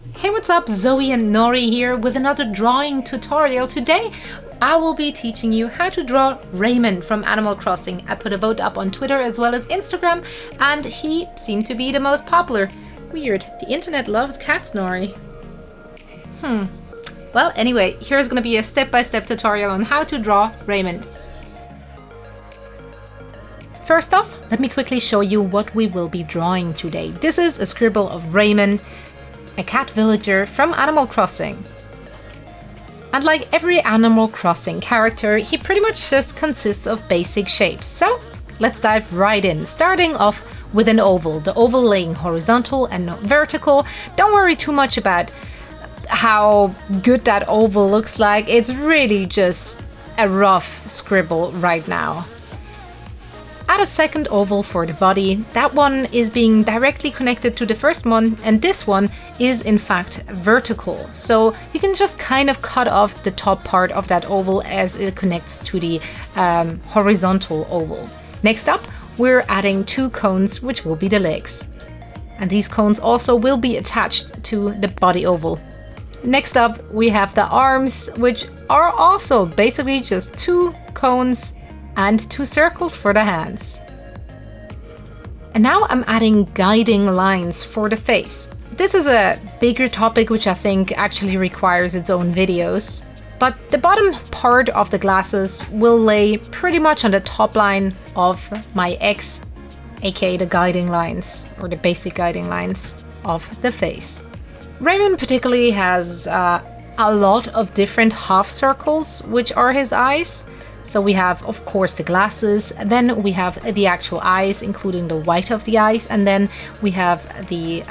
Hey, what's up? Zoe and Nori here with another drawing tutorial. Today I will be teaching you how to draw Raymond from Animal Crossing. I put a vote up on Twitter as well as Instagram and he seemed to be the most popular. Weird, the internet loves cats, Nori. Well, anyway, here's gonna be a step-by-step tutorial on how to draw Raymond. First off, let me quickly show you what we will be drawing today. This is a scribble of Raymond, a cat villager from Animal Crossing. And like every Animal Crossing character, he pretty much just consists of basic shapes. So let's dive right in, starting off with an oval. The oval laying horizontal and not vertical. Don't worry too much about how good that oval looks like. It's really just a rough scribble right now. Add a second oval for the body. That one is being directly connected to the first one, and this one is in fact vertical. So you can just kind of cut off the top part of that oval as it connects to the horizontal oval. Next up, we're adding two cones, which will be the legs. And these cones also will be attached to the body oval. Next up, we have the arms, which are also basically just two cones and two circles for the hands. And now I'm adding guiding lines for the face. This is a bigger topic which I think actually requires its own videos, but the bottom part of the glasses will lay pretty much on the top line of my X, aka the guiding lines, or the basic guiding lines of the face. Raymond particularly has a lot of different half circles, which are his eyes. So we have, of course, the glasses, then we have the actual eyes, including the white of the eyes, and then we have the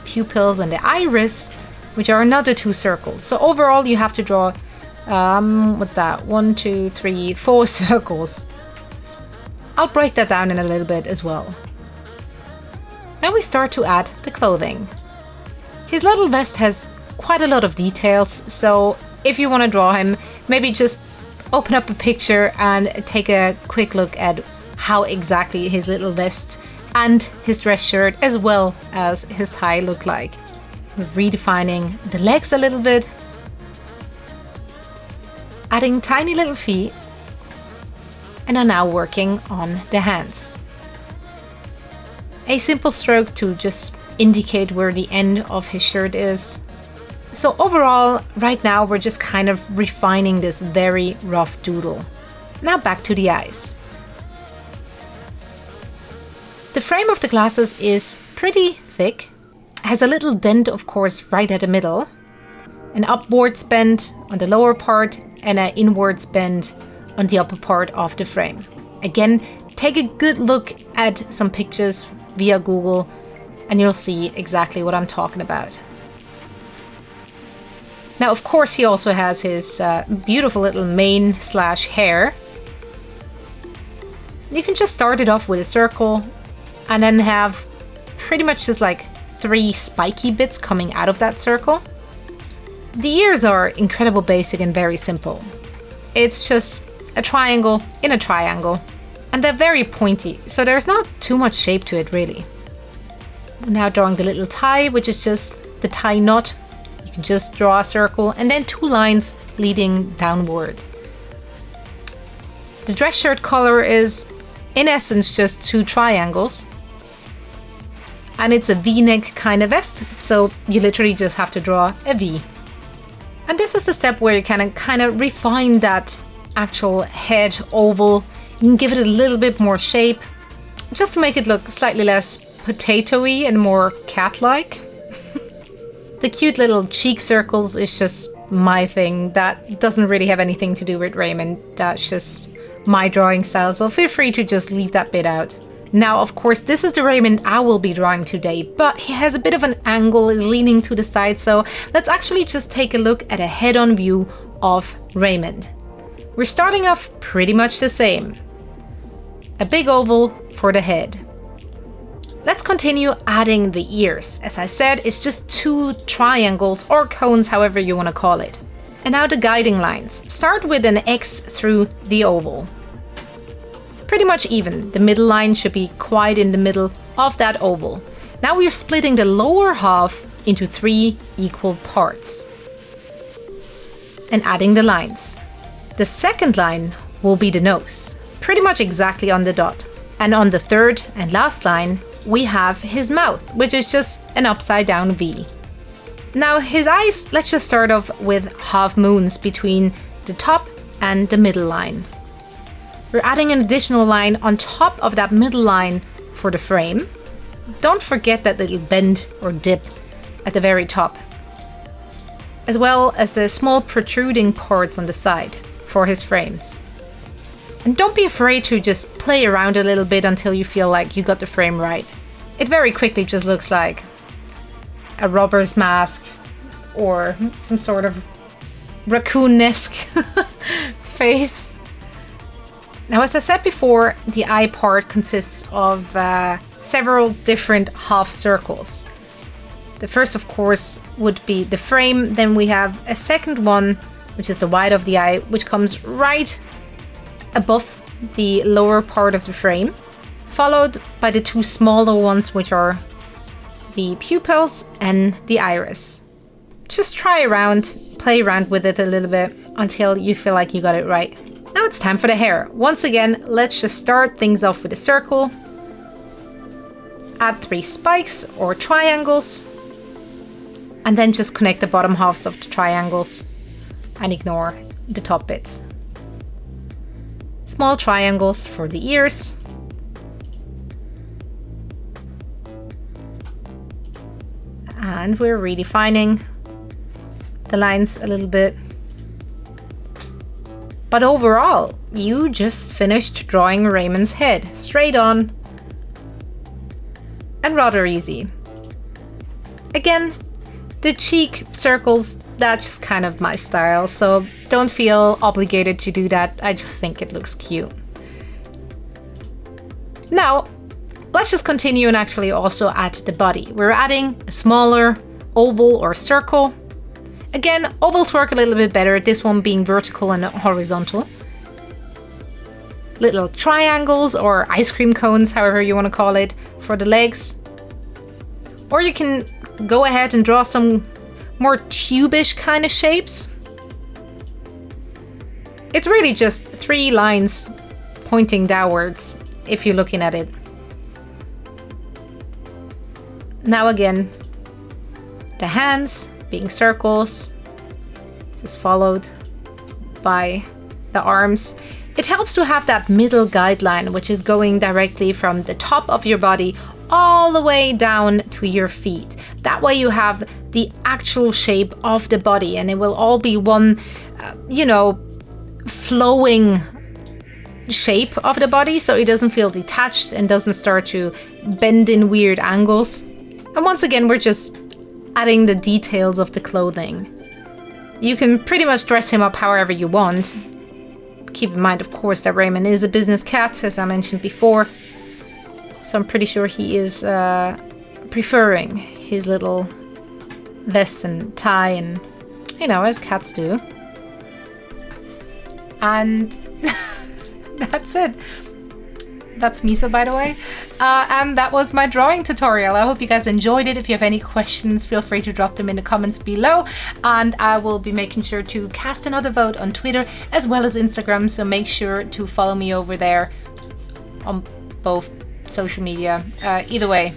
pupils and the iris, which are another two circles. So overall, you have to draw, what's that? 1, 2, 3, 4 circles. I'll break that down in a little bit as well. Now we start to add the clothing. His little vest has quite a lot of details, so if you want to draw him, maybe just open up a picture and take a quick look at how exactly his little vest and his dress shirt as well as his tie look like. We're redefining the legs a little bit, adding tiny little feet, and are now working on the hands. A simple stroke to just indicate where the end of his shirt is. So overall, right now we're just kind of refining this very rough doodle. Now back to the eyes. The frame of the glasses is pretty thick, has a little dent of course right at the middle, an upwards bend on the lower part and an inwards bend on the upper part of the frame. Again, take a good look at some pictures via Google and you'll see exactly what I'm talking about. Now, of course, he also has his beautiful little mane/hair. You can just start it off with a circle and then have pretty much just like 3 spiky bits coming out of that circle. The ears are incredible basic and very simple. It's just a triangle in a triangle. And they're very pointy, so there's not too much shape to it really. Now drawing the little tie, which is just the tie knot. Just draw a circle and then 2 lines leading downward. The dress shirt color is in essence just 2 triangles. And it's a V-neck kind of vest, so you literally just have to draw a V. And this is the step where you can kind of refine that actual head oval. You can give it a little bit more shape, just to make it look slightly less potato-y and more cat-like. The cute little cheek circles is just my thing. That doesn't really have anything to do with Raymond. That's just my drawing style, so feel free to just leave that bit out. Now, of course, this is the Raymond I will be drawing today, but he has a bit of an angle, is leaning to the side, so let's actually just take a look at a head-on view of Raymond. We're starting off pretty much the same. A big oval for the head. Let's continue adding the ears. As I said, it's just 2 triangles or cones, however you want to call it. And now the guiding lines. Start with an X through the oval. Pretty much even. The middle line should be quite in the middle of that oval. Now we're splitting the lower half into 3 equal parts and adding the lines. The second line will be the nose, pretty much exactly on the dot. And on the third and last line, we have his mouth, which is just an upside down V. Now his eyes, let's just start off with half moons between the top and the middle line. We're adding an additional line on top of that middle line for the frame. Don't forget that little bend or dip at the very top, as well as the small protruding parts on the side for his frames. And don't be afraid to just play around a little bit until you feel like you got the frame right. It very quickly just looks like a robber's mask or some sort of raccoon-esque face. Now, as I said before, the eye part consists of several different half circles. The first, of course, would be the frame. Then we have a second one, which is the wide of the eye, which comes right above the lower part of the frame, followed by the 2 smaller ones, which are the pupils and the iris. Just try around, play around with it a little bit until you feel like you got it right. Now it's time for the hair. Once again, let's just start things off with a circle. Add 3 spikes or triangles, and then just connect the bottom halves of the triangles and ignore the top bits. Small triangles for the ears. And we're redefining the lines a little bit. But overall, you just finished drawing Raymond's head, straight on and rather easy. Again, the cheek circles, that's just kind of my style, so don't feel obligated to do that. I just think it looks cute. Now, let's just continue and actually also add the body. We're adding a smaller oval or circle. Again, ovals work a little bit better, this one being vertical and horizontal. Little triangles or ice cream cones, however you want to call it, for the legs. Or you can go ahead and draw some more tube-ish kind of shapes. It's really just 3 lines pointing downwards if you're looking at it. Now again, the hands being circles, just followed by the arms. It helps to have that middle guideline, which is going directly from the top of your body all the way down to your feet. That way you have the actual shape of the body, and it will all be one, flowing shape of the body, so it doesn't feel detached and doesn't start to bend in weird angles. And once again, we're just adding the details of the clothing. You can pretty much dress him up however you want. Keep in mind, of course, that Raymond is a business cat, as I mentioned before. So I'm pretty sure he is preferring his little vest and tie, and, as cats do. And that's it. That's Miso, by the way. And that was my drawing tutorial. I hope you guys enjoyed it. If you have any questions, feel free to drop them in the comments below. And I will be making sure to cast another vote on Twitter as well as Instagram. So make sure to follow me over there on both social media. Either way,